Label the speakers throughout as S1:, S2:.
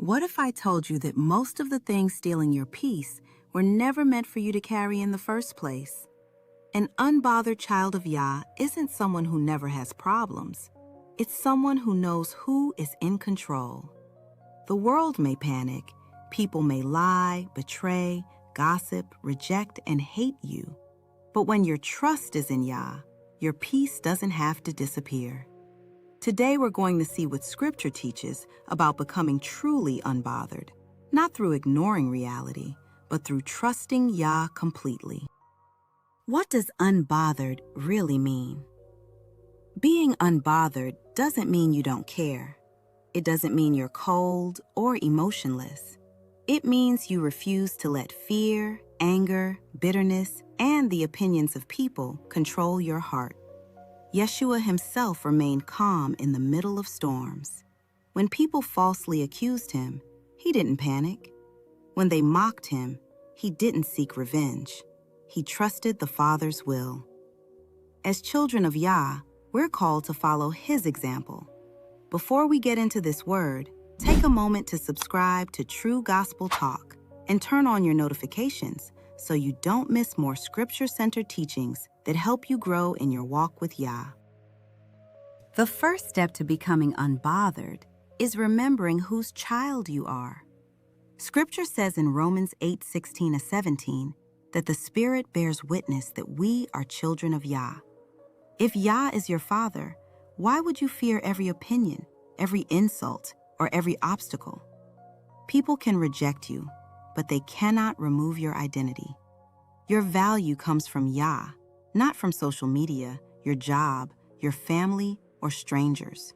S1: What if I told you that most of the things stealing your peace were never meant for you to carry in the first place? An unbothered child of Yah isn't someone who never has problems. It's someone who knows who is in control. The world may panic, people may lie, betray, gossip, reject, and hate you. But when your trust is in Yah, your peace doesn't have to disappear. Today we're going to see what Scripture teaches about becoming truly unbothered, not through ignoring reality, but through trusting Yah completely. What does unbothered really mean? Being unbothered doesn't mean you don't care. It doesn't mean you're cold or emotionless. It means you refuse to let fear, anger, bitterness, and the opinions of people control your heart. Yeshua himself remained calm in the middle of storms. When people falsely accused him, he didn't panic. When they mocked him, he didn't seek revenge. He trusted the Father's will. As children of Yah, we're called to follow his example. Before we get into this word, take a moment to subscribe to True Gospel Talk and turn on your notifications so you don't miss more scripture-centered teachings that help you grow in your walk with Yah. The first step to becoming unbothered is remembering whose child you are. Scripture says in Romans 8:16-17 that the Spirit bears witness that we are children of Yah. If Yah is your Father, why would you fear every opinion, every insult, or every obstacle? People can reject you, but they cannot remove your identity. Your value comes from Yah, not from social media, your job, your family, or strangers.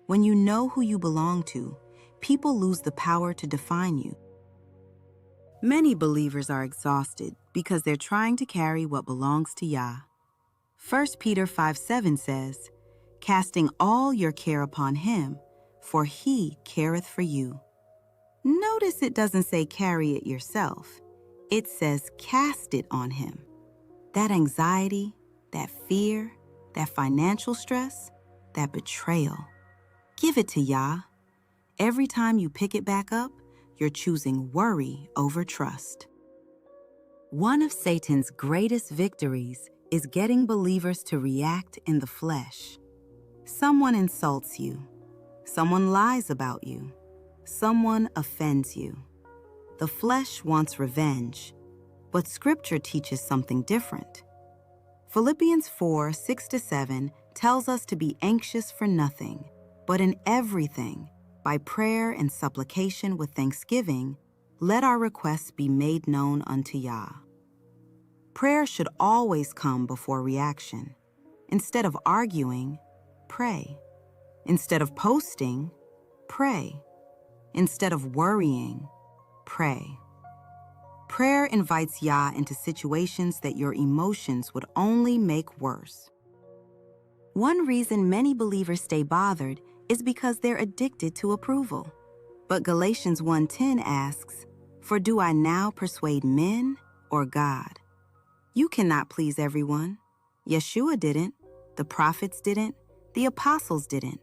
S1: When you know who you belong to, people lose the power to define you. Many believers are exhausted because they're trying to carry what belongs to Yah. 1 Peter 5:7 says, "Casting all your care upon him, for he careth for you." Notice it doesn't say carry it yourself. It says cast it on him. That anxiety, that fear, that financial stress, that betrayal. Give it to Yah. Every time you pick it back up, you're choosing worry over trust. One of Satan's greatest victories is getting believers to react in the flesh. Someone insults you. Someone lies about you. Someone offends you. The flesh wants revenge, but Scripture teaches something different. Philippians 4:6-7 tells us to be anxious for nothing, but in everything, by prayer and supplication with thanksgiving, let our requests be made known unto Yah. Prayer should always come before reaction. Instead of arguing, pray. Instead of posting, pray. Instead of worrying, pray. Prayer invites Yah into situations that your emotions would only make worse. One reason many believers stay bothered is because they're addicted to approval. But Galatians 1:10 asks, "For do I now persuade men or God?" You cannot please everyone. Yeshua didn't, the prophets didn't, the apostles didn't.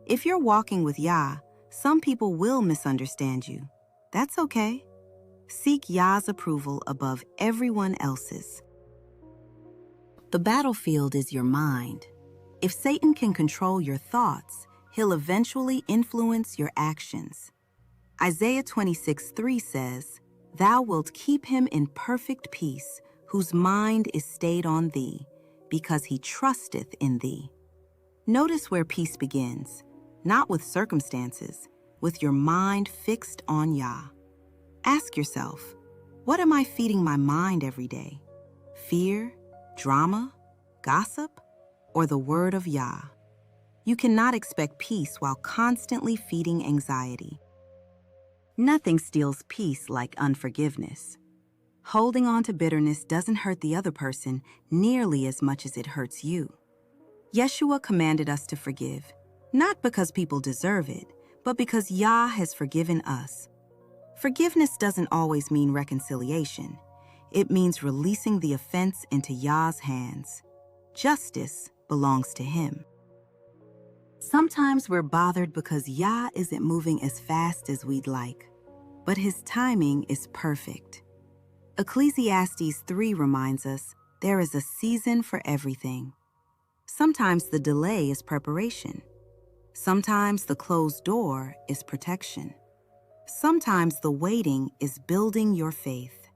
S1: If you're walking with Yah, some people will misunderstand you. That's okay. Seek Yah's approval above everyone else's. The battlefield is your mind. If Satan can control your thoughts, he'll eventually influence your actions. Isaiah 26:3 says, "Thou wilt keep him in perfect peace, whose mind is stayed on thee, because he trusteth in thee." Notice where peace begins, not with circumstances, with your mind fixed on Yah. Ask yourself, what am I feeding my mind every day? Fear, drama, gossip, or the word of Yah? You cannot expect peace while constantly feeding anxiety. Nothing steals peace like unforgiveness. Holding on to bitterness doesn't hurt the other person nearly as much as it hurts you. Yeshua commanded us to forgive, not because people deserve it, but because Yah has forgiven us. Forgiveness doesn't always mean reconciliation. It means releasing the offense into Yah's hands. Justice belongs to him. Sometimes we're bothered because Yah isn't moving as fast as we'd like, but His timing is perfect. Ecclesiastes 3 reminds us there is a season for everything. Sometimes the delay is preparation. Sometimes the closed door is protection. Sometimes the waiting is building your faith.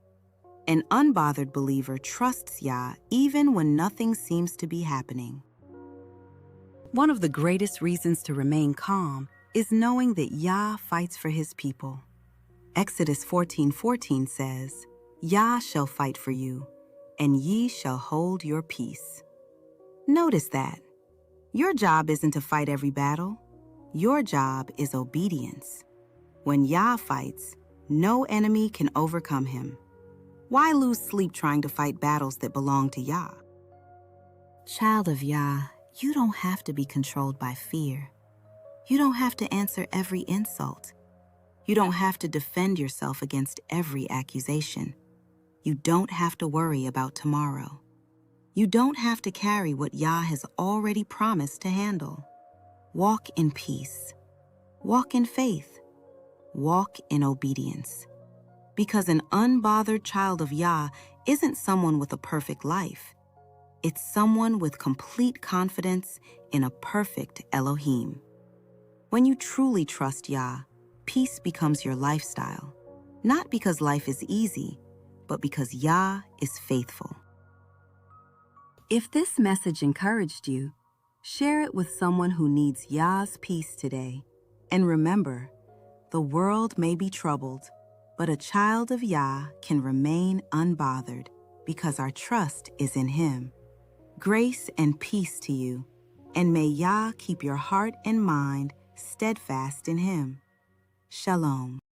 S1: An unbothered believer trusts Yah even when nothing seems to be happening. One of the greatest reasons to remain calm is knowing that Yah fights for His people. Exodus 14:14 says, Yah shall fight for you, and ye shall hold your peace. Notice that. Your job isn't to fight every battle. Your job is obedience. When Yah fights, no enemy can overcome Him. Why lose sleep trying to fight battles that belong to Yah? Child of Yah, you don't have to be controlled by fear. You don't have to answer every insult. You don't have to defend yourself against every accusation. You don't have to worry about tomorrow. You don't have to carry what Yah has already promised to handle. Walk in peace. Walk in faith. Walk in obedience. Because an unbothered child of Yah isn't someone with a perfect life. It's someone with complete confidence in a perfect Elohim. When you truly trust Yah, peace becomes your lifestyle, not because life is easy, but because Yah is faithful. If this message encouraged you, share it with someone who needs Yah's peace today. And remember, the world may be troubled, but a child of Yah can remain unbothered because our trust is in Him. Grace and peace to you, and may Yah keep your heart and mind steadfast in Him. Shalom.